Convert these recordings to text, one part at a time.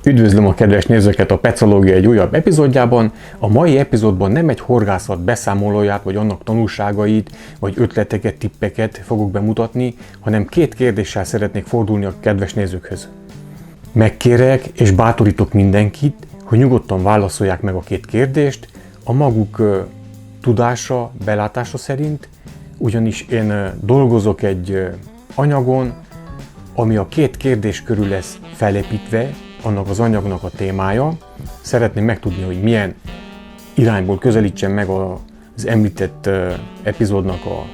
Üdvözlöm a kedves nézőket a Pecológia egy újabb epizódjában. A mai epizódban nem egy horgászat beszámolóját, vagy annak tanulságait, vagy ötleteket, tippeket fogok bemutatni, hanem két kérdéssel szeretnék fordulni a kedves nézőkhöz. Megkérek és bátorítok mindenkit, hogy nyugodtan válaszolják meg a két kérdést a maguk tudása, belátása szerint, ugyanis én dolgozok egy anyagon, ami a két kérdés körül lesz felépítve, annak az anyagnak a témája. Szeretném megtudni, hogy milyen irányból közelítsen meg az említett epizódnak a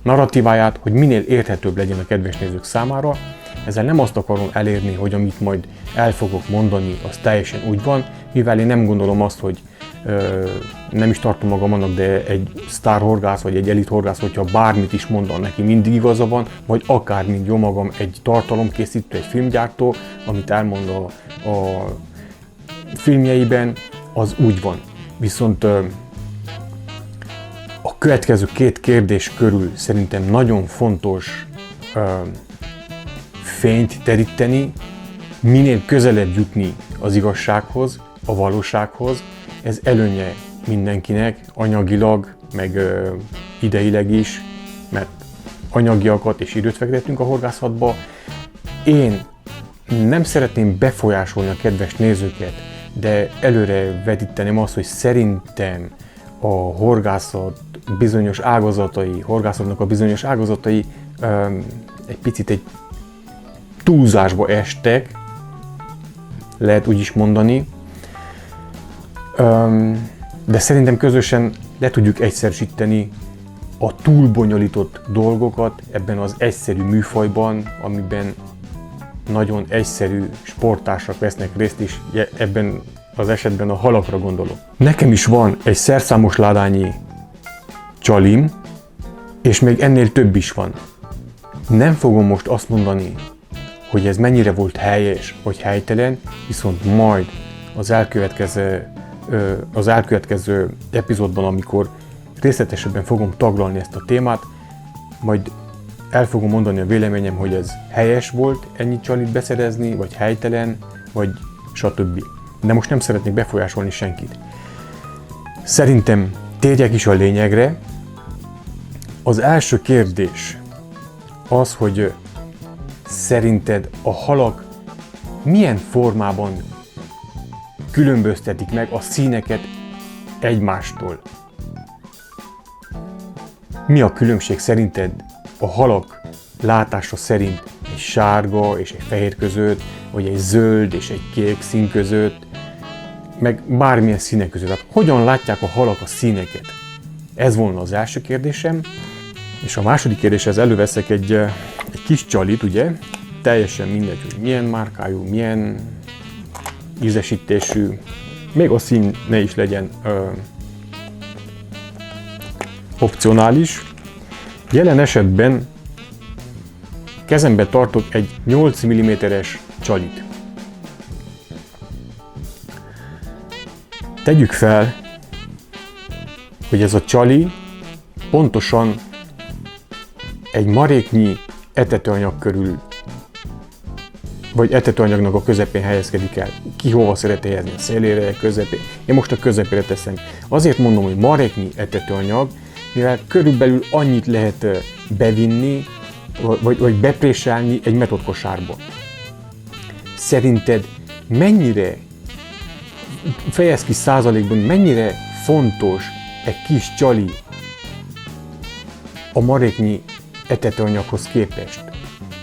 narratíváját, hogy minél érthetőbb legyen a kedves nézők számára. Ezzel nem azt akarom elérni, hogy amit majd el fogok mondani, az teljesen úgy van, mivel én nem gondolom azt, hogy nem is tartom magam annak, de egy sztárhorgász vagy egy elithorgász, hogyha bármit is mondan, neki mindig igaza van, vagy akár, mint jó magam, egy tartalomkészítő, egy filmgyártó, amit elmond a filmjeiben, az úgy van. Viszont a következő két kérdés körül szerintem nagyon fontos fényt teríteni, minél közelebb jutni az igazsághoz, a valósághoz. Ez előnye mindenkinek, anyagilag, meg ideileg is, mert anyagiakat és időt fektettünk a horgászatba. Én nem szeretném befolyásolni a kedves nézőket, de előre vetíteném azt, hogy szerintem a horgászat bizonyos ágazatai, horgászatnak a bizonyos ágazatai egy picit egy túlzásba estek, lehet úgy is mondani, de szerintem közösen le tudjuk egyszerűsíteni a túlbonyolított dolgokat ebben az egyszerű műfajban, amiben nagyon egyszerű sportársak vesznek részt, és ebben az esetben a halakra gondolok. Nekem is van egy szerszámos ládányi csalim, és még ennél több is van. Nem fogom most azt mondani, hogy ez mennyire volt helyes vagy helytelen, viszont majd az elkövetkező epizódban, amikor részletesebben fogom taglalni ezt a témát, majd el fogom mondani a véleményem, hogy ez helyes volt ennyit csalit beszerezni, vagy helytelen, vagy stb. De most nem szeretnék befolyásolni senkit. Szerintem térjek is a lényegre. Az első kérdés az, hogy szerinted a halak milyen formában különböztetik meg a színeket egymástól? Mi a különbség szerinted a halak látása szerint egy sárga és egy fehér között, vagy egy zöld és egy kék szín között, meg bármilyen színek között? Tehát hogyan látják a halak a színeket? Ez volna az első kérdésem. És a második kérdéshez előveszek egy kis csalit, ugye? Teljesen mindegy, hogy milyen márkájú, milyen ízesítésű, még a szín ne is legyen opcionális. Jelen esetben kezembe tartok egy 8 mm-es csalit. Tegyük fel, hogy ez a csali pontosan egy maréknyi etetőanyag körül, vagy etetőanyagnak a közepén helyezkedik el. Ki hova szeret helyezni? A szélére, közepén? Én most a közepére teszem. Azért mondom, hogy maréknyi etetőanyag, mivel körülbelül annyit lehet bevinni, vagy bepréselni egy metodkosárba. Szerinted mennyire, fejezd ki százalékban, mennyire fontos egy kis csali a maréknyi etetőanyaghoz képest?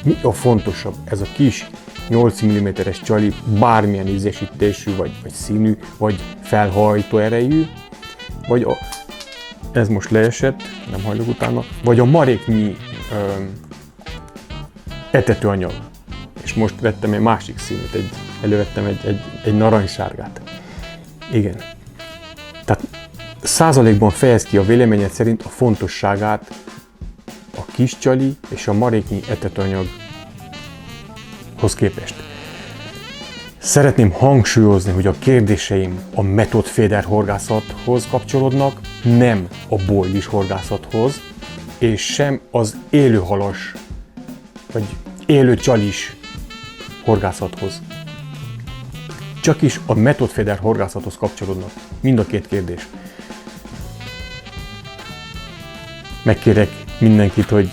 Mi a fontosabb? Ez a kis 8 mm-es csali, bármilyen ízesítésű, vagy színű, vagy felhajtó erejű, vagy ez most leesett, nem hajlok utána, vagy a maréknyi etetőanyag. És most vettem egy másik színűt, elővettem egy narancssárgát. Igen. Tehát százalékban fejez ki a véleményed szerint a fontosságát a kis csali és a maréknyi etetőanyaghoz képest. Szeretném hangsúlyozni, hogy a kérdéseim a metodféder horgászathoz kapcsolódnak, nem a bojlis horgászathoz, és sem az élőhalas vagy élő csalis horgászathoz. csak is a metodfeder horgászathoz kapcsolódnak. Mind a két kérdés. Megkérek mindenkit, hogy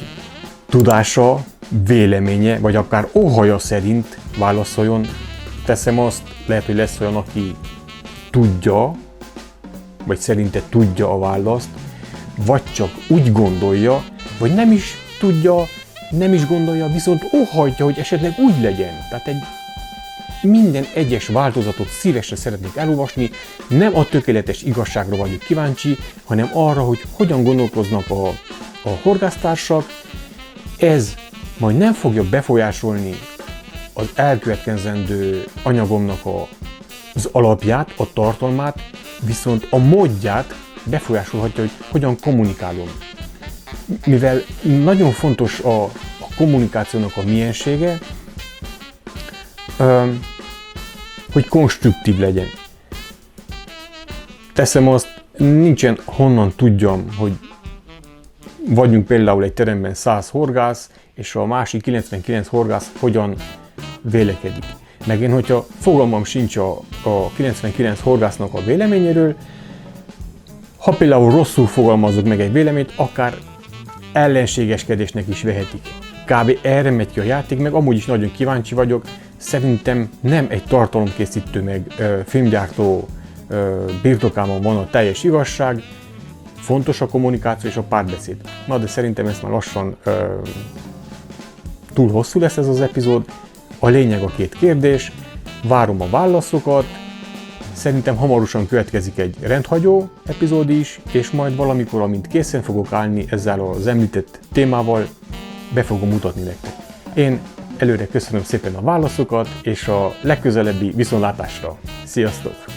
tudása, véleménye, vagy akár óhaja szerint válaszoljon. Teszem azt, lehet, hogy lesz olyan, aki tudja, vagy szerinte tudja a választ, vagy csak úgy gondolja, vagy nem is tudja, nem is gondolja, viszont óhajtja, hogy esetleg úgy legyen. Tehát minden egyes változatot szívesen szeretnék elolvasni, nem a tökéletes igazságra vagyok kíváncsi, hanem arra, hogy hogyan gondolkoznak a horgásztársak. Ez majd nem fogja befolyásolni az elkövetkezendő anyagomnak az alapját, a tartalmát, viszont a módját befolyásolhatja, hogy hogyan kommunikálom. Mivel nagyon fontos a kommunikációnak a miensége, hogy konstruktív legyen. Teszem azt, nincsen honnan tudjam, hogy vagyunk például egy teremben 100 horgász, és a másik 99 horgász hogyan vélekedik. Meg én, hogyha fogalmam sincs a 99 horgásznak a véleményéről, ha például rosszul fogalmazok meg egy véleményt, akár ellenségeskedésnek is vehetik. Kb. Erre megy ki a játék, meg amúgy is nagyon kíváncsi vagyok. Szerintem nem egy tartalomkészítő, meg filmgyártó birtokában van a teljes igazság. Fontos a kommunikáció és a párbeszéd. Na, de szerintem ez már lassan túl hosszú lesz ez az epizód. A lényeg a két kérdés. Várom a válaszokat. Szerintem hamarosan következik egy rendhagyó epizód is, és majd valamikor, amint készen fogok állni ezzel az említett témával, be fogom mutatni nektek. Én előre köszönöm szépen a válaszokat, és a legközelebbi viszontlátásra. Sziasztok!